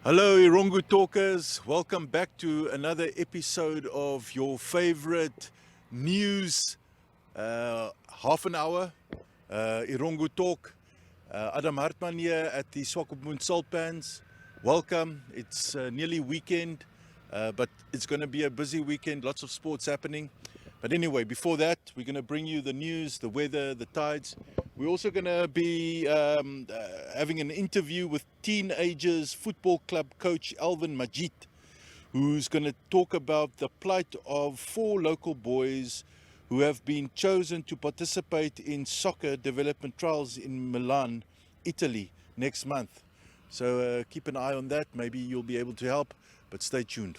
Hello, Erongo Talkers. Welcome back to another episode of your favorite news half an hour, Erongo Talk. Adam Hartman here at the Swakopmund Salt Pans. Welcome. It's nearly weekend, but it's going to be a busy weekend, lots of sports happening. But anyway, before that, we're going to bring you the news, the weather, the tides. We're also going to be having an interview with teenagers football club coach Elvin Majiedt, who's going to talk about the plight of 4 local boys who have been chosen to participate in soccer development trials in Millan, Italy next month. So keep an eye on that. Maybe you'll be able to help, but stay tuned.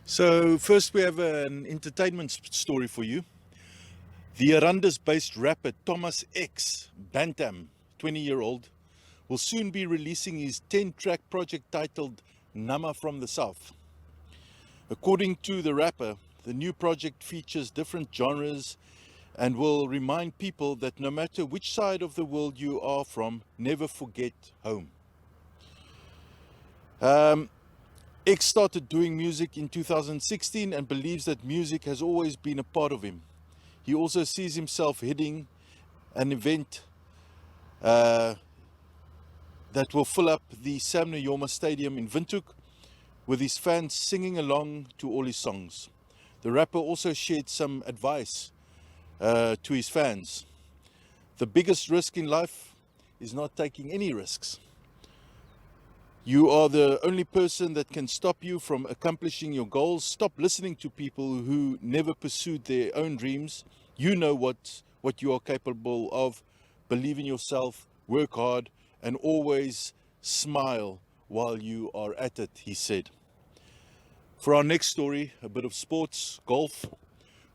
So first we have an entertainment story for you. The Arandis-based rapper Thomas X Bantam, 20-year-old, will soon be releasing his 10-track project titled Nama from the South. According to the rapper, the new project features different genres and will remind people that no matter which side of the world you are from, never forget home. X started doing music in 2016 and believes that music has always been a part of him. He also sees himself heading an event that will fill up the Sam Nujoma Stadium in Windhoek with his fans singing along to all his songs. The rapper also shared some advice to his fans. The biggest risk in life is not taking any risks. You are the only person that can stop you from accomplishing your goals. Stop listening to people who never pursued their own dreams. You know what you are capable of. Believe in yourself, work hard, and always smile while you are at it, he said. For our next story, a bit of sports, golf.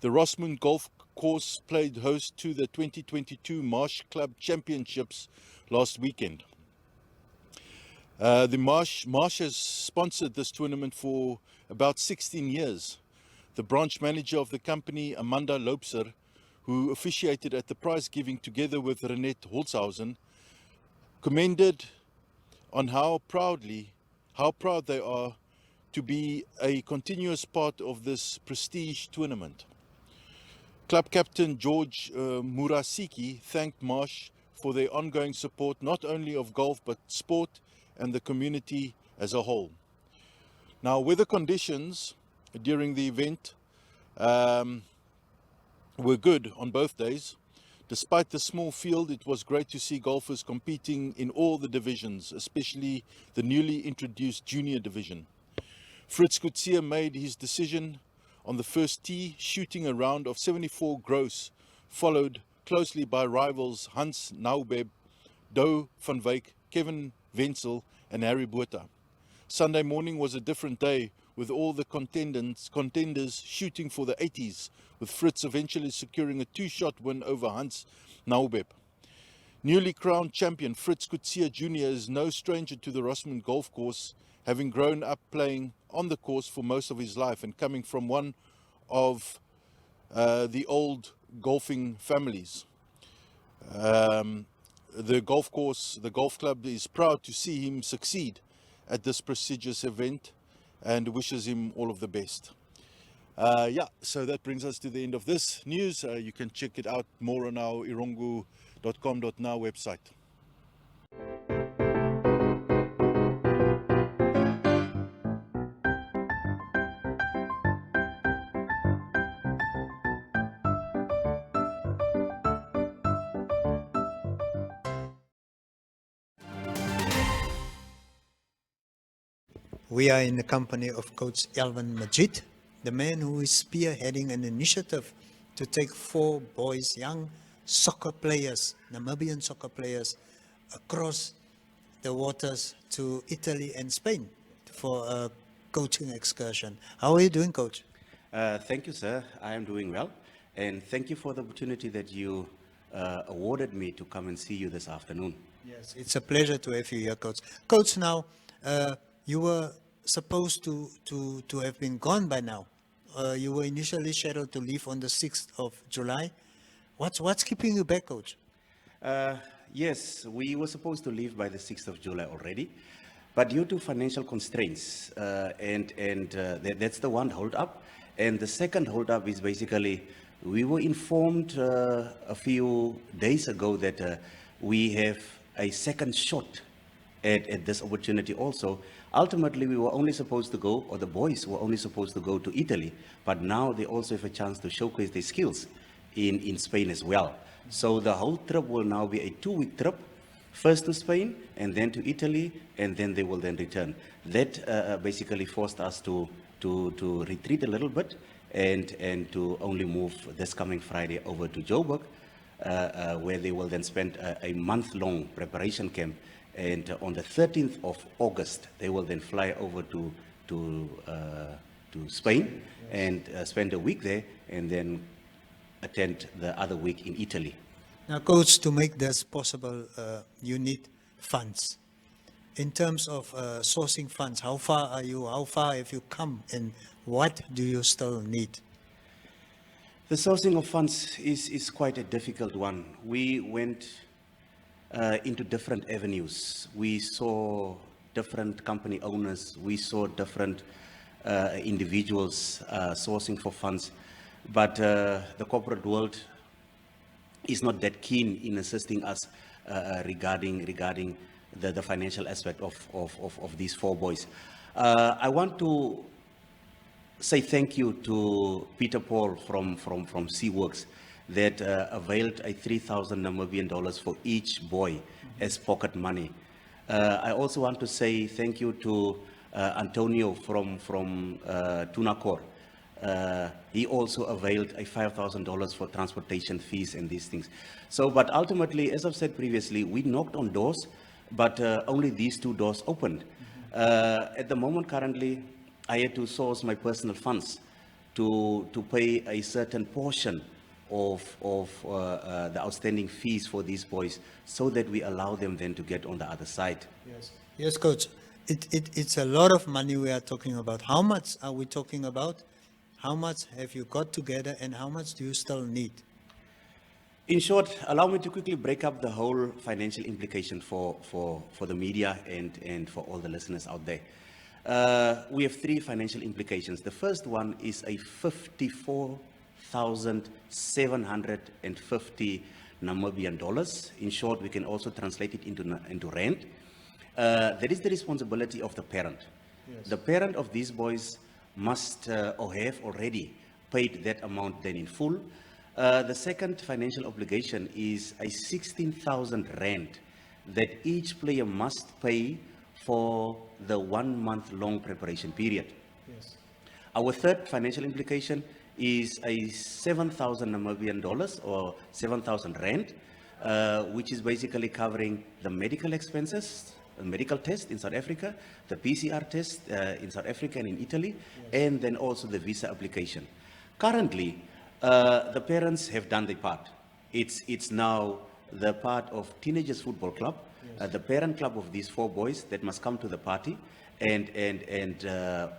The Rossmond Golf Course played host to the 2022 Marsh Club Championships last weekend. The Marsh has sponsored this tournament for about 16 years. The branch manager of the company, Amanda Loubser, who officiated at the prize giving together with Renette Holzhausen, commended on how proud they are to be a continuous part of this prestige tournament. Club captain George Murasiki thanked Marsh for their ongoing support not only of golf but sport and the community as a whole. Now, weather conditions during the event were good on both days. Despite the small field, it was great to see golfers competing in all the divisions, especially the newly introduced junior division. Fritz Coetzee made his decision on the first tee, shooting a round of 74 gross, followed closely by rivals Hans Naubeb, Doe van Wyk, Kevin Wenzel and Harry Botha. Sunday morning was a different day, with all the contenders shooting for the 80s, with Fritz eventually securing a 2-shot win over Hans Naubeb. Newly crowned champion Fritz Coetzee Jr. is no stranger to the Rossmond Golf Course, having grown up playing on the course for most of his life and coming from one of the old golfing families. The golf club is proud to see him succeed at this prestigious event and wishes him all of the best. Yeah, so that brings us to the end of this news. You can check it out more on our erongo.com.now website. We are in the company of Coach Elvin Majiedt, the man who is spearheading an initiative to take 4 boys, young soccer players, Namibian soccer players, across the waters to Italy and Spain for a coaching excursion. How are you doing, Coach? Thank you, sir. I am doing well. And thank you for the opportunity that you awarded me to come and see you this afternoon. Yes, it's a pleasure to have you here, Coach. Coach, now, you were supposed to have been gone by now. You were initially scheduled to leave on the 6th of July. What's keeping you back, Coach? Yes, we were supposed to leave by the 6th of July already, but due to financial constraints, that's the one hold up. And the second hold up is basically we were informed a few days ago that we have a second shot at this opportunity also. Ultimately, we were only supposed to go, or the boys were only supposed to go to Italy, but now they also have a chance to showcase their skills in Spain as well. So the whole trip will now be a 2-week trip, first to Spain and then to Italy, and then they will then return. That basically forced us to retreat a little bit and to only move this coming Friday over to Joburg, where they will then spend a month-long preparation camp. And on the 13th of August, they will then fly over to Spain and spend a week there, and then attend the other week in Italy. Now, Coach, to make this possible, you need funds. In terms of sourcing funds, how far are you? How far have you come? And what do you still need? The sourcing of funds is quite a difficult one. We went into different avenues. We saw different company owners. We saw different individuals sourcing for funds. But the corporate world is not that keen in assisting us regarding the financial aspect of these 4 boys. I want to say thank you to Peter Paul from Seaworks that availed a 3,000 Namibian dollars for each boy as pocket money. I also want to say thank you to Antonio from Tunakor. He also availed a $5,000 for transportation fees and these things. So, but ultimately, as I've said previously, we knocked on doors, but only these 2 doors opened. At the moment, currently, I had to source my personal funds to pay a certain portion of the outstanding fees for these boys, so that we allow them then to get on the other side. Yes, Coach. It's a lot of money we are talking about. How much are we talking about? How much have you got together, and how much do you still need? In short, allow me to quickly break up the whole financial implication for the media and for all the listeners out there. We have 3 financial implications. The first one is a 54,750 Namibian dollars. In short, we can also translate it into rand. That is the responsibility of the parent. Yes. The parent of these boys must or have already paid that amount then in full. The second financial obligation is a 16,000 rand that each player must pay for the 1-month-long preparation period. Yes. Our third financial implication is a 7,000 Namibian dollars or 7,000 rand, which is basically covering the medical expenses, a medical test in South Africa, the PCR test in South Africa and in Italy, yes, and then also the visa application. Currently, the parents have done their part. It's now the part of Teenagers Football Club, yes, the parent club of these 4 boys that must come to the party and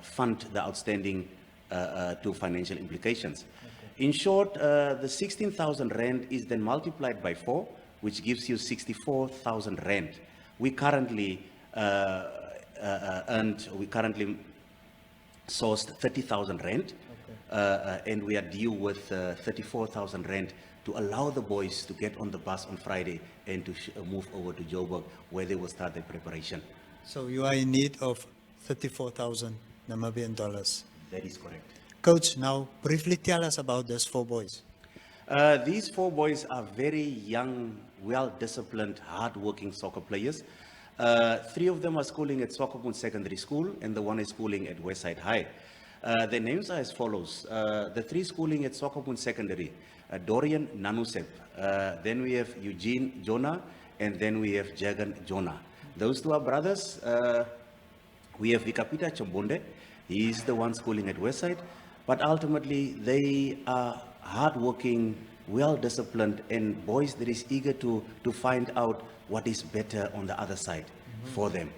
fund the outstanding 2 financial implications. Okay. In short, the 16,000 rand is then multiplied by 4, which gives you 64,000 rand. We currently sourced 30,000 rand. Okay. and we are due with 34,000 rand to allow the boys to get on the bus on Friday and to move over to Joburg, where they will start their preparation. So you are in need of 34,000 Namibian dollars. That is correct. Coach, now briefly tell us about these 4 boys. These 4 boys are very young, well-disciplined, hard-working soccer players. 3 of them are schooling at Swakopmund Secondary School, and the one is schooling at Westside High. Their names are as follows. The 3 schooling at Swakopmund Secondary, Dorian Nanusep, then we have Eugene Jonah, and then we have Jagan Jonah. Those 2 are brothers. We have Vikapita Chambonde. He is the one schooling at Westside, but ultimately they are hardworking, well-disciplined, and boys that is eager to find out what is better on the other side for them.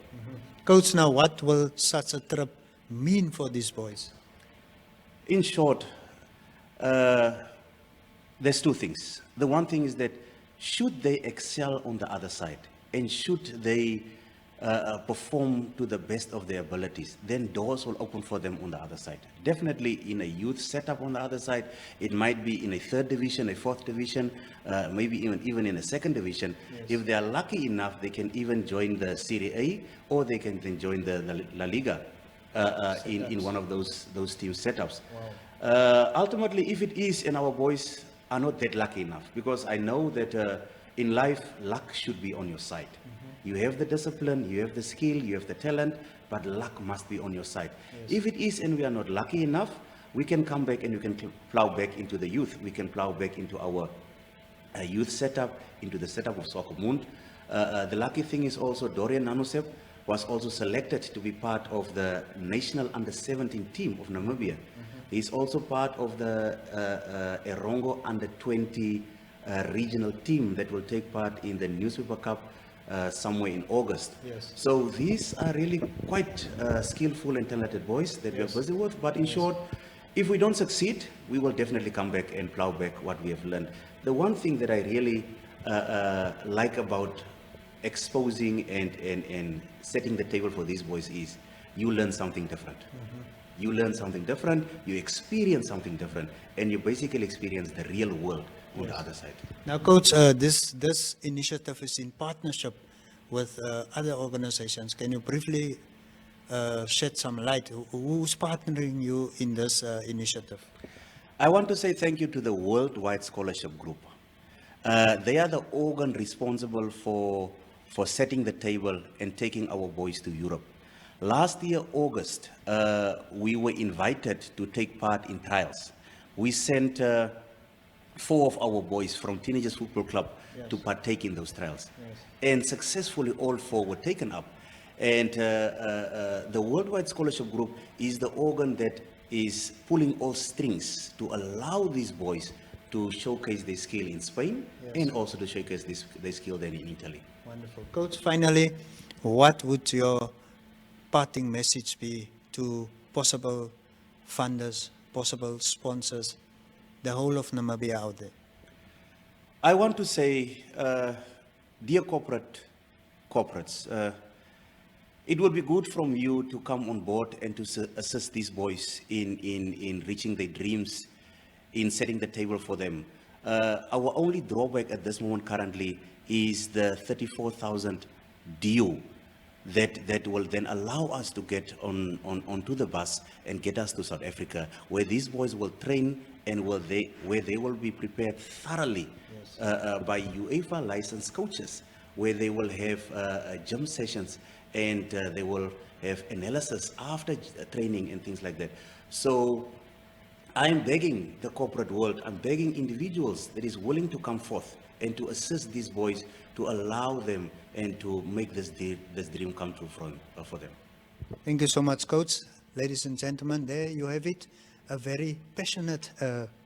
Coach, now what will such a trip mean for these boys? In short, there's 2 things. The one thing is that should they excel on the other side, and should they perform to the best of their abilities, then doors will open for them on the other side. Definitely in a youth setup on the other side, it might be in a 3rd division, a 4th division, maybe even in a 2nd division. Yes. If they are lucky enough, they can even join the Serie A, or they can then join the La Liga in one of those team setups. Wow. Ultimately, if it is, and our boys are not that lucky enough, because I know that in life, luck should be on your side. You have the discipline, you have the skill, you have the talent, but luck must be on your side. Yes. If it is and we are not lucky enough, we can come back and we can plow back into the youth. We can plow back into our youth setup, into the setup of Swakopmund. The lucky thing is also Dorian Nanusep was also selected to be part of the national under-17 team of Namibia. He's also part of the Erongo under-20 regional team that will take part in the Newspaper Cup somewhere in August. Yes. So these are really quite skillful and talented boys that we are busy with. But in short, if we don't succeed, we will definitely come back and plow back what we have learned. The one thing that I really like about exposing and setting the table for these boys is you learn something different. You learn something different, you experience something different, and you basically experience the real world on the other side. Now, Coach, this initiative is in partnership with other organizations. Can you briefly shed some light? Who's partnering you in this initiative? I want to say thank you to the Worldwide Scholarship Group. They are the organ responsible for setting the table and taking our boys to Europe. Last year, August, we were invited to take part in trials. We sent 4 of our boys from Teenagers Football Club to partake in those trials. And successfully all 4 were taken up. And the Worldwide Scholarship Group is the organ that is pulling all strings to allow these boys to showcase their skill in Spain and also to showcase their skill then in Italy. Wonderful. Coach, finally, what would your parting message be to possible funders, possible sponsors, the whole of Namibia out there? I want to say, dear corporates, it would be good from you to come on board and to assist these boys in reaching their dreams, in setting the table for them. Our only drawback at this moment currently is the 34,000 due that will then allow us to get onto the bus and get us to South Africa, where these boys will train and where they will be prepared thoroughly by UEFA licensed coaches, where they will have gym sessions and they will have analysis after training and things like that. So I'm begging the corporate world, I'm begging individuals that is willing to come forth and to assist these boys, to allow them and to make this dream come true for them. Thank you so much, Coach. Ladies and gentlemen, there you have it. A very passionate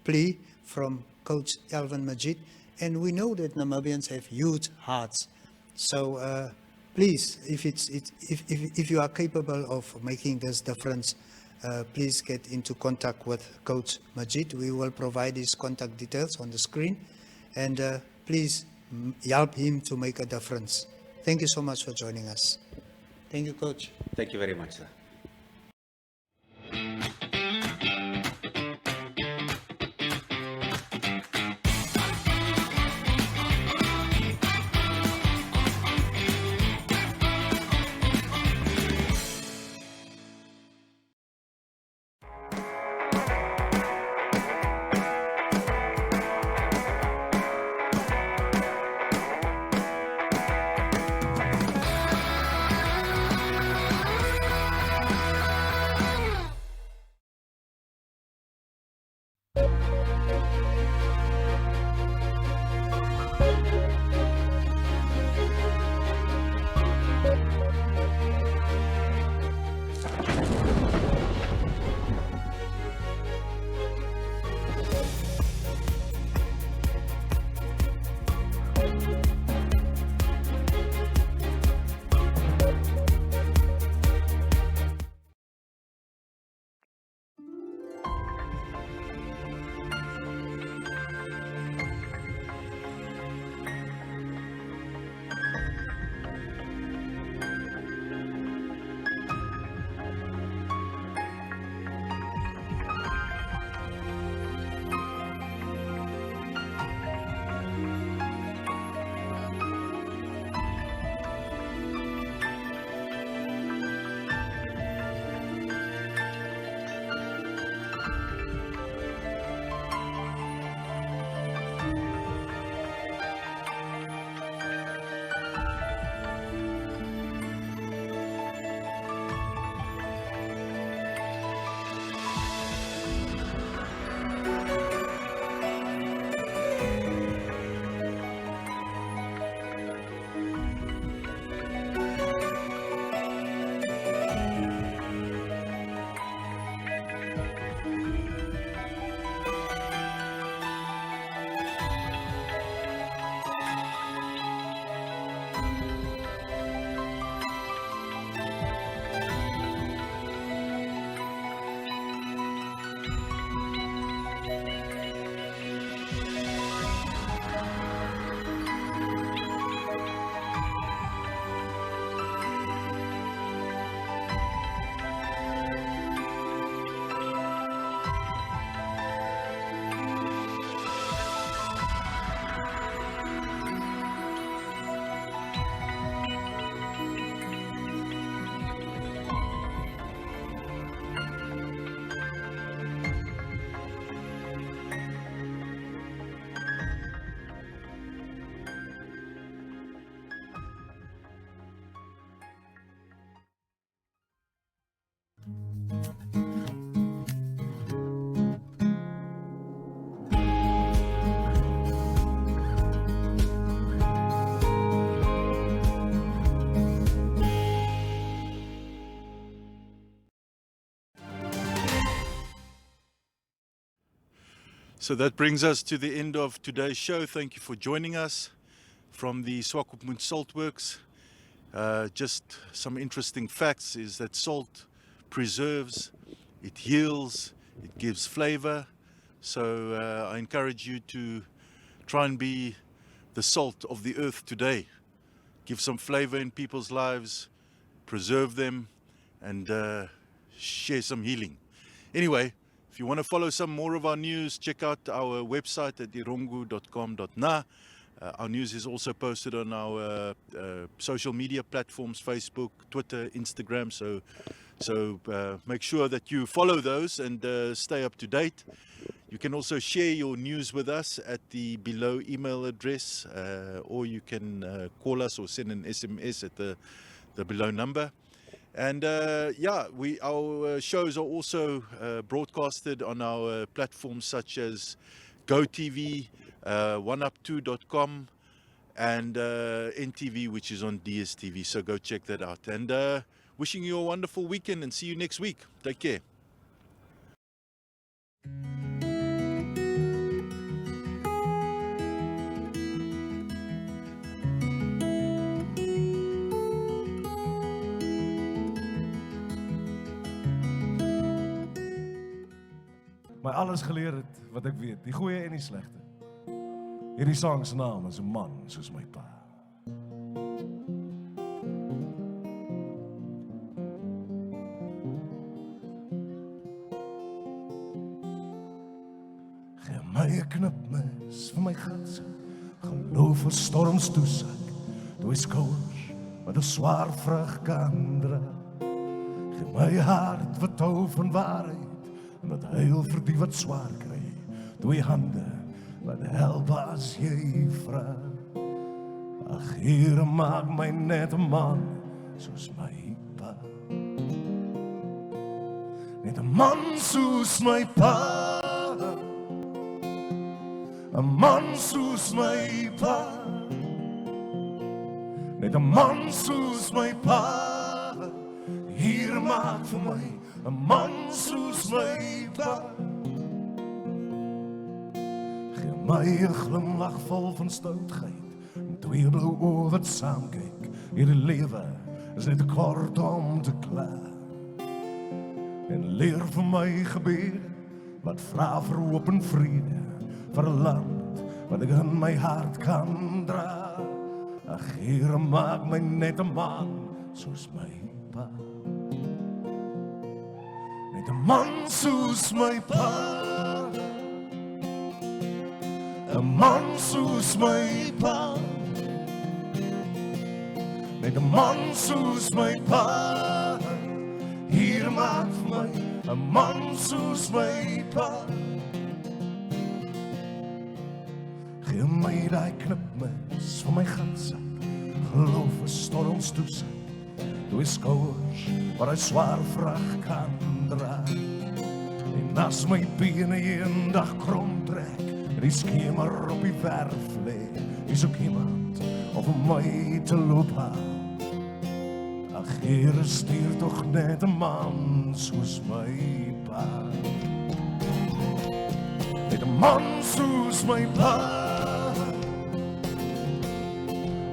plea from Coach Elvin Majiedt. And we know that Namibians have huge hearts. So please, if you are capable of making this difference, please get into contact with Coach Majiedt. We will provide his contact details on the screen. And please help him to make a difference. Thank you so much for joining us. Thank you, Coach. Thank you very much, sir. So that brings us to the end of today's show. Thank you for joining us from the Swakopmund Salt Works. Just some interesting facts is that salt preserves, it heals, it gives flavor. So I encourage you to try and be the salt of the earth today. Give some flavor in people's lives, preserve them, and share some healing. Anyway, if you want to follow some more of our news, check out our website at erongo.com.na. Our news is also posted on our social media platforms, Facebook, Twitter, Instagram. So make sure that you follow those and stay up to date. You can also share your news with us at the below email address, or you can call us or send an SMS at the below number. And our shows are also broadcasted on our platforms such as GoTV, oneup2.com, and NTV, which is on DSTV. So go check that out. And wishing you a wonderful weekend and see you next week. Take care. My alles geleer het wat ek weet, die goeie en die slegte. Hierdie sang se naam is 'n man soos my pa. Gee my 'n knipmes vir my ganse, geloof vir storms toesak, toe skouers met 'n swaar vrug kan dra. Gee my hart wat hou van waarheid, en wat huil vir die wat swaar kry, twee hande wat help as jy vra. Ag Here, maak my net 'n man soos my pa. Net 'n man soos my pa, 'n man soos my pa. Net 'n man soos my pa, Here, maak vir my 'n man soos my pa. Gee my 'n glimlag vol van stoutheid, en twee blou oë wat saam kyk. Hierdie lewe is net te kort om te kla. En leer vir my gebede wat vra vir hoop en vrede, vir 'n land wat ek in my hart kan dra. Ag Here, maak my net 'n man soos my pa. 'n man soos my pa, 'n man soos my pa. Net 'n man soos my pa, Here maak vir my 'n man soos my pa. Gee my daai knipmes van my gansak, geloof vir storms toesak, twee skouers waar hy swaar vrag kan dra. En as my bene eendag krom trek, en die skemer op die werf lê, is ook iemand om my te loop haal. Ag Here, stuur tog net 'n man soos my pa. Net 'n man soos my pa,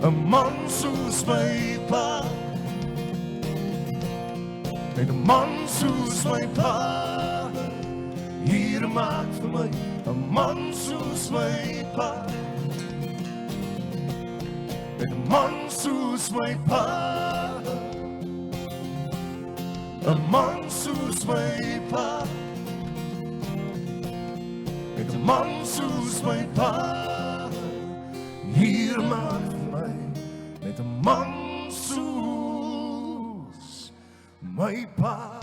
'n man soos my pa. Net 'n man soos my pa, Here maak vir my 'n man soos my pa. Net 'n man soos my pa, 'n man soos my pa. Net 'n man soos my pa, Here maak vir my net 'n man soos my pa.